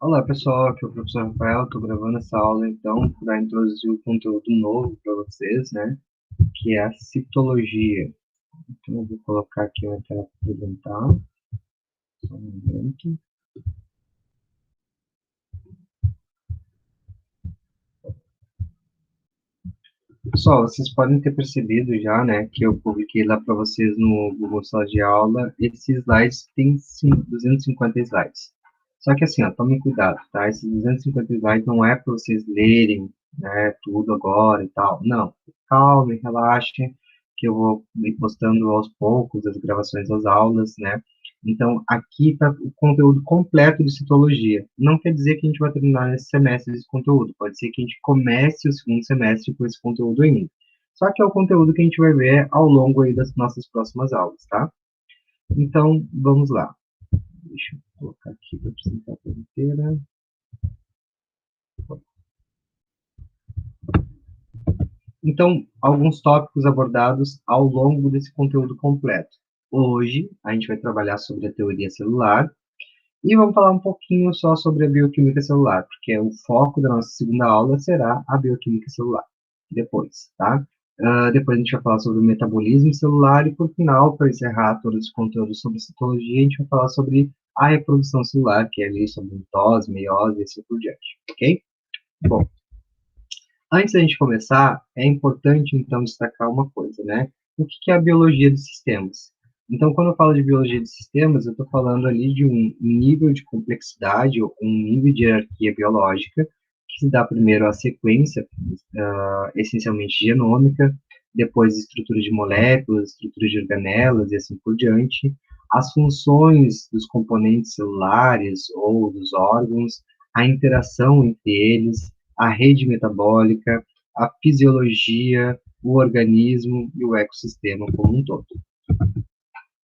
Olá pessoal, aqui é o professor Rafael, estou gravando essa aula então para introduzir o conteúdo novo para vocês, né, que é a citologia. Então eu vou colocar aqui uma tela para apresentar, só um momento. Pessoal, vocês podem ter percebido já, né, que eu publiquei lá para vocês no Google Sala de Aula, esses slides têm 250 slides. Só que assim, ó, tomem cuidado, tá? Esses 250 slides não é para vocês lerem, né, tudo agora e tal. Não, calme, relaxem, que eu vou ir postando aos poucos as gravações das aulas, né? Então, aqui está o conteúdo completo de citologia. Não quer dizer que a gente vai terminar nesse semestre esse conteúdo. Pode ser que a gente comece o segundo semestre com esse conteúdo ainda. Só que é o conteúdo que a gente vai ver ao longo aí das nossas próximas aulas, tá? Então, vamos lá. Deixa eu colocar aqui para apresentar a tela inteira. Então, alguns tópicos abordados ao longo desse conteúdo completo. Hoje, a gente vai trabalhar sobre a teoria celular, e vamos falar um pouquinho só sobre a bioquímica celular, porque o foco da nossa segunda aula será a bioquímica celular. Depois, tá? Depois a gente vai falar sobre o metabolismo celular e, por final, para encerrar todo esse conteúdo sobre citologia, a gente vai falar sobre a reprodução celular, que é ali sobre mitose, meiose e assim por diante, ok? Bom, antes da gente começar, é importante, então, destacar uma coisa, né? O que é a biologia dos sistemas? Então, quando eu falo de biologia de sistemas, eu estou falando ali de um nível de complexidade, ou um nível de hierarquia biológica, que se dá primeiro a sequência, essencialmente genômica, depois estrutura de moléculas, estrutura de organelas e assim por diante, as funções dos componentes celulares ou dos órgãos, a interação entre eles, a rede metabólica, a fisiologia, o organismo e o ecossistema como um todo.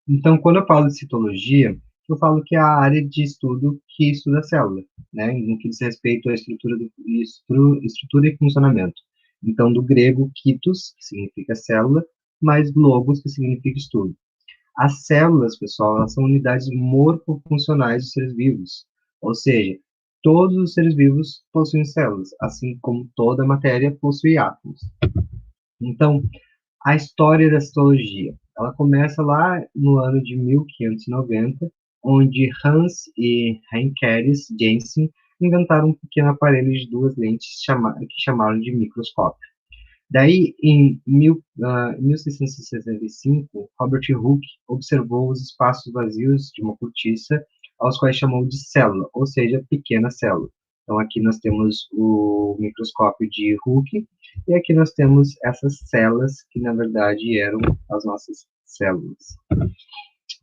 Então, quando eu falo de citologia, eu falo que é a área de estudo que estuda a célula, né, no que diz respeito à estrutura e funcionamento. Então, do grego kitos, que significa célula, mais logos, que significa estudo. As células, pessoal, elas são unidades morfofuncionais dos seres vivos, ou seja, todos os seres vivos possuem células, assim como toda matéria possui átomos. Então, a história da citologia, ela começa lá no ano de 1590, onde Hans e Heinrich Jensen inventaram um pequeno aparelho de duas lentes que chamaram de microscópio. Daí, em 1665, Robert Hooke observou os espaços vazios de uma cortiça, aos quais chamou de célula, ou seja, pequena célula. Então, aqui nós temos o microscópio de Hooke, e aqui nós temos essas células, que na verdade eram as nossas células.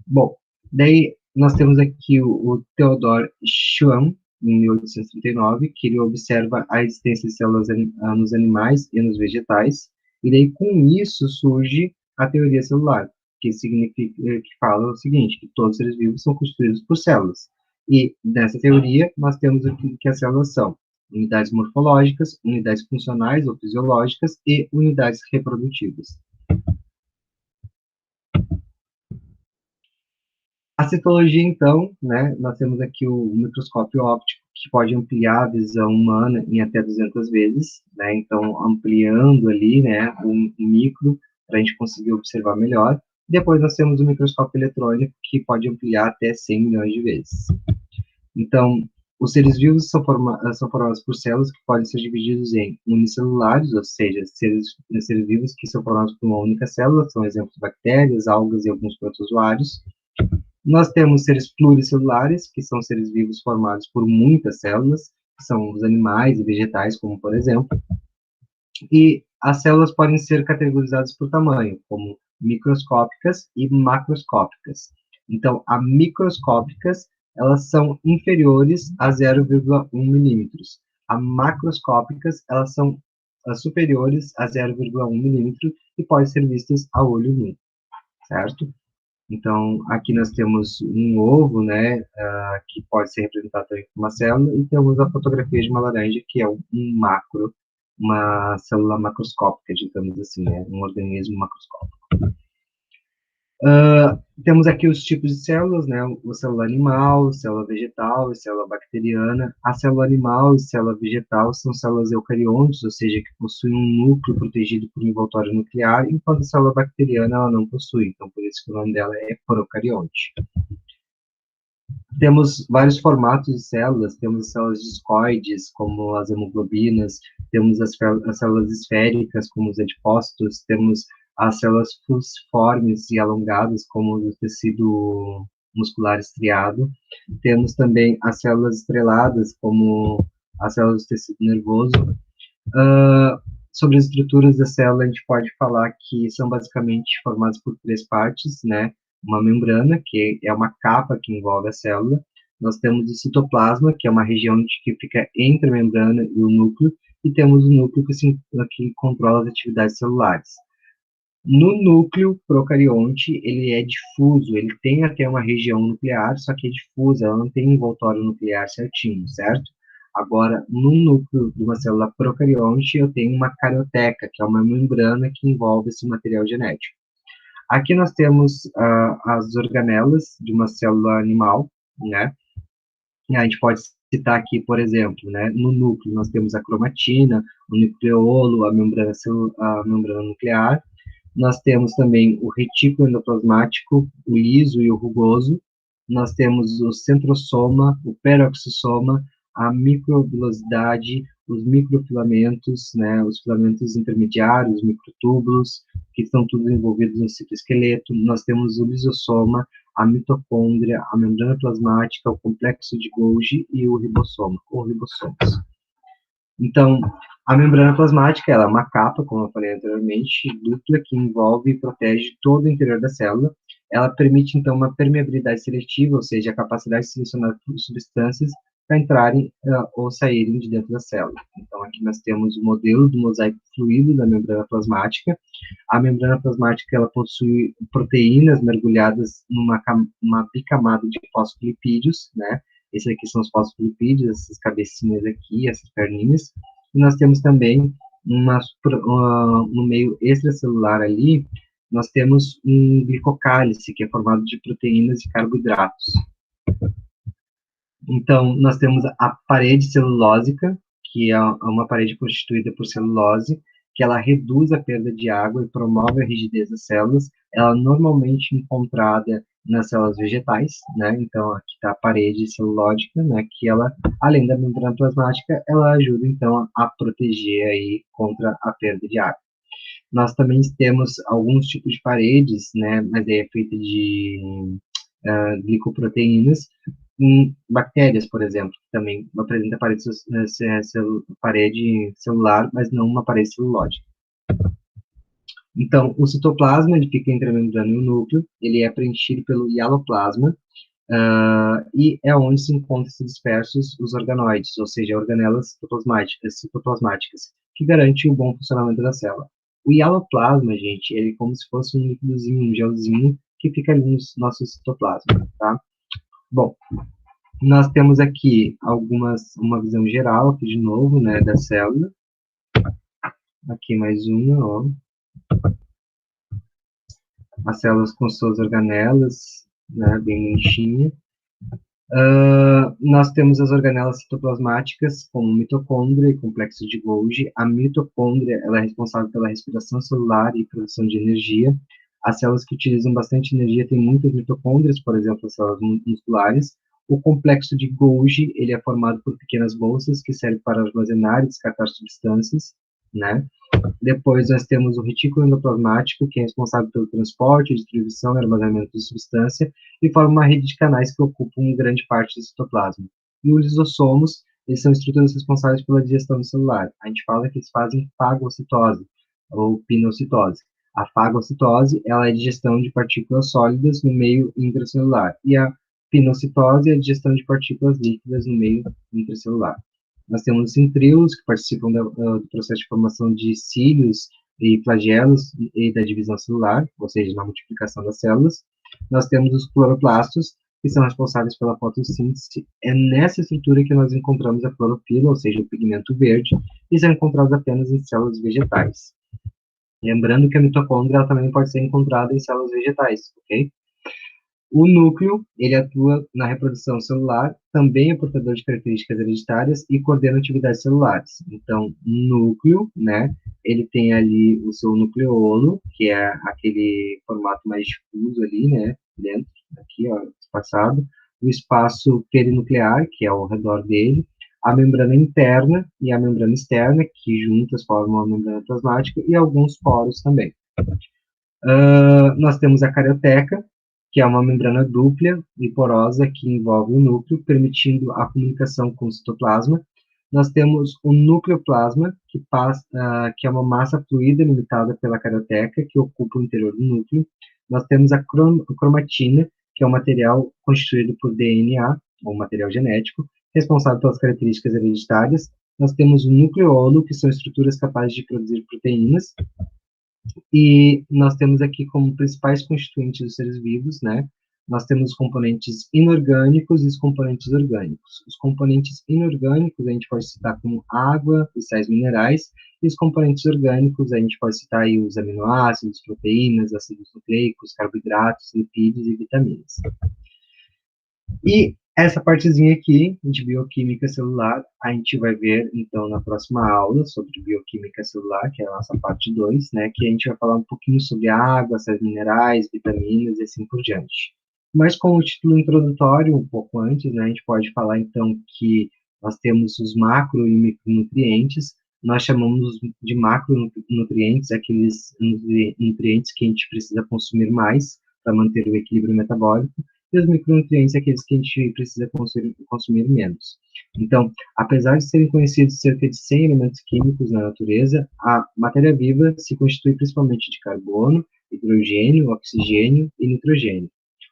Bom, daí nós temos aqui o Theodor Schwann, em 1839, que ele observa a existência de células nos animais e nos vegetais, e daí com isso surge a teoria celular, que significa, que fala o seguinte, que todos os seres vivos são constituídos por células. E nessa teoria nós temos aqui que as células são unidades morfológicas, unidades funcionais ou fisiológicas e unidades reprodutivas. A citologia, então, né, nós temos aqui o microscópio óptico, que pode ampliar a visão humana em até 200 vezes, né, então ampliando ali, né, o micro, para a gente conseguir observar melhor. Depois nós temos o microscópio eletrônico, que pode ampliar até 100 milhões de vezes. Então, os seres vivos são formados por células que podem ser divididos em unicelulares, ou seja, seres vivos que são formados por uma única célula, são exemplos bactérias, algas e alguns protozoários. Nós temos seres pluricelulares, que são seres vivos formados por muitas células, que são os animais e vegetais, como por exemplo. E as células podem ser categorizadas por tamanho, como microscópicas e macroscópicas. Então, as microscópicas, elas são inferiores a 0,1 milímetros. As macroscópicas, elas são superiores a 0,1 milímetro e podem ser vistas a olho nu, certo? Então, aqui nós temos um ovo, né, que pode ser representado também por uma célula, e temos a fotografia de uma laranja, que é um macro, uma célula macroscópica, digamos assim, né, um organismo macroscópico. Temos aqui os tipos de células, né? O célula animal, célula vegetal e célula bacteriana. A célula animal e célula vegetal são células eucariontes, ou seja, que possuem um núcleo protegido por um envoltório nuclear, enquanto a célula bacteriana ela não possui, então por isso que o nome dela é procarionte. Temos vários formatos de células, temos células discoides, como as hemoglobinas, temos as células esféricas, como os adipócitos, temos as células fusiformes e alongadas, como o tecido muscular estriado, temos também as células estreladas, como as células do tecido nervoso. Sobre as estruturas da célula, a gente pode falar que são basicamente formadas por três partes, né? Uma membrana, que é uma capa que envolve a célula. Nós temos o citoplasma, que é uma região que fica entre a membrana e o núcleo, e temos o núcleo que controla as atividades celulares. No núcleo procarionte, ele é difuso, ele tem até uma região nuclear, só que é difusa, ela não tem um envoltório nuclear certinho, certo? Agora, no núcleo de uma célula procarionte, eu tenho uma carioteca, que é uma membrana que envolve esse material genético. Aqui nós temos as organelas de uma célula animal, né? E a gente pode citar aqui, por exemplo, né, no núcleo nós temos a cromatina, o nucleolo, a membrana nuclear. Nós temos também o retículo endoplasmático, o liso e o rugoso. Nós temos o centrosoma, o peroxissoma, a microvilosidade, os microfilamentos, né, os filamentos intermediários, microtúbulos, que estão todos envolvidos no citoesqueleto. Nós temos o lisossoma, a mitocôndria, a membrana plasmática, o complexo de Golgi e o ribossoma, ou ribossomos. Então, a membrana plasmática ela é uma capa, como eu falei anteriormente, dupla, que envolve e protege todo o interior da célula. Ela permite, então, uma permeabilidade seletiva, ou seja, a capacidade de selecionar substâncias para entrarem ou saírem de dentro da célula. Então, aqui nós temos o modelo do mosaico fluido da membrana plasmática. A membrana plasmática ela possui proteínas mergulhadas numa bicamada de fosfolipídios, né? Esses aqui são os fosfolipídios, essas cabecinhas aqui, essas perninhas. E nós temos também no meio extracelular ali, nós temos um glicocálice, que é formado de proteínas e carboidratos. Então, nós temos a parede celulósica, que é uma parede constituída por celulose, que ela reduz a perda de água e promove a rigidez das células. Ela é normalmente encontrada nas células vegetais, né? Então, aqui está a parede celulótica, né? Que ela, além da membrana plasmática, ela ajuda, então, a proteger aí contra a perda de água. Nós também temos alguns tipos de paredes, né? Mas é feita de glicoproteínas, em bactérias, por exemplo, que também apresenta parede celular, mas não uma parede celulóide. Então, o citoplasma, ele fica entre a membrana e o núcleo, ele é preenchido pelo hialoplasma, e é onde se encontram dispersos os organoides, ou seja, organelas citoplasmáticas, que garante o bom funcionamento da célula. O hialoplasma, gente, ele é como se fosse um líquidozinho, um gelzinho, que fica ali no nosso citoplasma, tá? Bom, nós temos aqui uma visão geral, aqui de novo, né, da célula. Aqui mais uma, ó. As células com suas organelas, né, bem bonitinha. Nós temos as organelas citoplasmáticas, como mitocôndria e complexo de Golgi. A mitocôndria ela é responsável pela respiração celular e produção de energia. As células que utilizam bastante energia têm muitas mitocôndrias, por exemplo, as células musculares. O complexo de Golgi ele é formado por pequenas bolsas que servem para armazenar e descartar substâncias, né? Depois nós temos o retículo endoplasmático, que é responsável pelo transporte, distribuição e armazenamento de substância, e forma uma rede de canais que ocupam grande parte do citoplasma. E os lisossomos, eles são estruturas responsáveis pela digestão celular. A gente fala que eles fazem fagocitose, ou pinocitose. A fagocitose, ela é a digestão de partículas sólidas no meio intracelular, e a pinocitose é a digestão de partículas líquidas no meio intracelular. Nós temos os centríolos, que participam do processo de formação de cílios e flagelos e da divisão celular, ou seja, na multiplicação das células. Nós temos os cloroplastos, que são responsáveis pela fotossíntese. É nessa estrutura que nós encontramos a clorofila, ou seja, o pigmento verde, e são encontrados apenas em células vegetais. Lembrando que a mitocôndria ela também pode ser encontrada em células vegetais, ok? O núcleo, ele atua na reprodução celular, também é portador de características hereditárias e coordena atividades celulares. Então, o núcleo, né, ele tem ali o seu nucleolo, que é aquele formato mais difuso ali, né, dentro, aqui, ó, espaçado, o espaço perinuclear, que é ao redor dele, a membrana interna e a membrana externa, que juntas formam a membrana plasmática, e alguns poros também. Nós temos a carioteca, que é uma membrana dupla e porosa que envolve o núcleo, permitindo a comunicação com o citoplasma. Nós temos o nucleoplasma, que é uma massa fluida limitada pela carioteca, que ocupa o interior do núcleo. Nós temos a cromatina, que é um material constituído por DNA, ou material genético, responsável pelas características hereditárias. Nós temos o nucleolo, que são estruturas capazes de produzir proteínas, e nós temos aqui como principais constituintes dos seres vivos, né? Nós temos os componentes inorgânicos e os componentes orgânicos. Os componentes inorgânicos a gente pode citar como água e sais minerais, e os componentes orgânicos a gente pode citar aí os aminoácidos, proteínas, ácidos nucleicos, carboidratos, lipídios e vitaminas. E essa partezinha aqui de bioquímica celular, a gente vai ver, então, na próxima aula sobre bioquímica celular, que é a nossa parte 2, né, que a gente vai falar um pouquinho sobre água, sais minerais, vitaminas e assim por diante. Mas com o título introdutório, um pouco antes, né, a gente pode falar, então, que nós temos os macro e micronutrientes. Nós chamamos de macronutrientes aqueles nutrientes que a gente precisa consumir mais para manter o equilíbrio metabólico, e os micronutrientes aqueles que a gente precisa consumir menos. Então, apesar de serem conhecidos cerca de 100 elementos químicos na natureza, a matéria viva se constitui principalmente de carbono, hidrogênio, oxigênio e nitrogênio.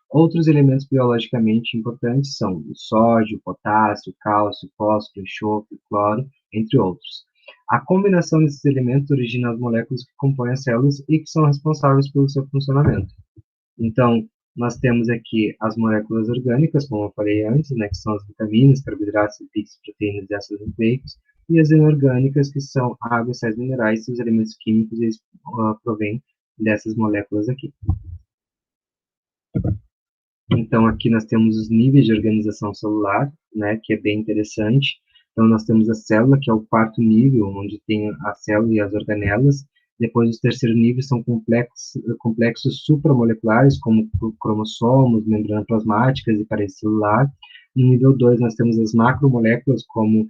Outros elementos biologicamente importantes são o sódio, potássio, cálcio, fósforo, enxofre, cloro, entre outros. A combinação desses elementos origina as moléculas que compõem as células e que são responsáveis pelo seu funcionamento. Então, nós temos aqui as moléculas orgânicas, como eu falei antes, né, que são as vitaminas, carboidratos, lipídios, proteínas e ácidos nucleicos, e as inorgânicas, que são água, sais minerais, e os elementos químicos, eles provêm dessas moléculas aqui. Então, aqui nós temos os níveis de organização celular, né, que é bem interessante. Então, nós temos a célula, que é o quarto nível, onde tem a célula e as organelas. Depois, os terceiro nível são complexos supramoleculares, como cromossomos, membranas plasmáticas e parede celular. No nível 2, nós temos as macromoléculas, como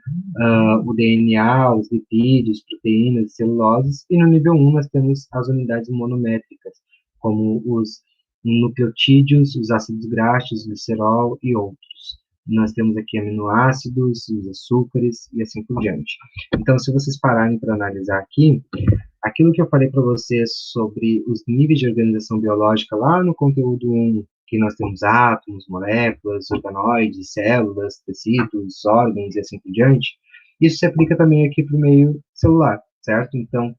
o DNA, os lipídios, proteínas, celuloses. E no nível 1, nós temos as unidades monométricas, como os nucleotídeos, os ácidos graxos, glicerol e outros. Nós temos aqui aminoácidos, os açúcares e assim por diante. Então, se vocês pararem para analisar aqui, aquilo que eu falei para vocês sobre os níveis de organização biológica lá no conteúdo 1, que nós temos átomos, moléculas, organoides, células, tecidos, órgãos e assim por diante, isso se aplica também aqui para o meio celular, certo? Então,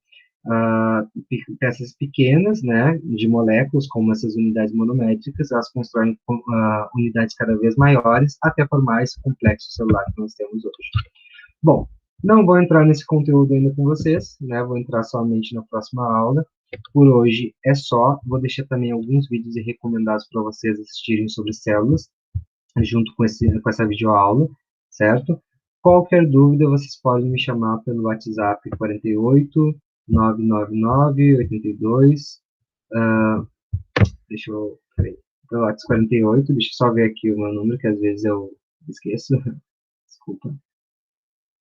peças pequenas, né, de moléculas, como essas unidades monométricas, elas constroem unidades cada vez maiores até formar esse complexo celular que nós temos hoje. Bom, não vou entrar nesse conteúdo ainda com vocês, né, vou entrar somente na próxima aula. Por hoje é só, vou deixar também alguns vídeos recomendados para vocês assistirem sobre células, junto com essa videoaula, certo? Qualquer dúvida, vocês podem me chamar pelo WhatsApp 48 999 82, deixa eu, peraí, pelo WhatsApp 48, deixa eu só ver aqui o meu número, que às vezes eu esqueço, desculpa,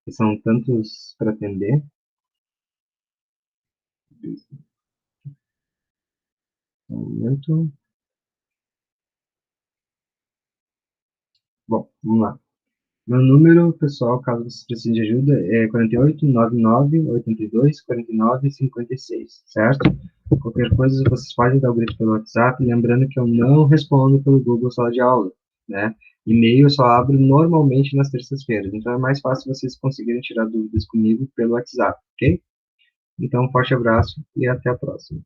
são tantos para atender. Um momento. Bom, vamos lá. Meu número, pessoal, caso vocês precisem de ajuda, é 48 99 82 49 56, certo? Qualquer coisa, vocês podem dar o grito pelo WhatsApp, lembrando que eu não respondo pelo Google Sala de Aula, né? E-mail eu só abro normalmente nas terças-feiras, então é mais fácil vocês conseguirem tirar dúvidas comigo pelo WhatsApp, ok? Então, um forte abraço e até a próxima.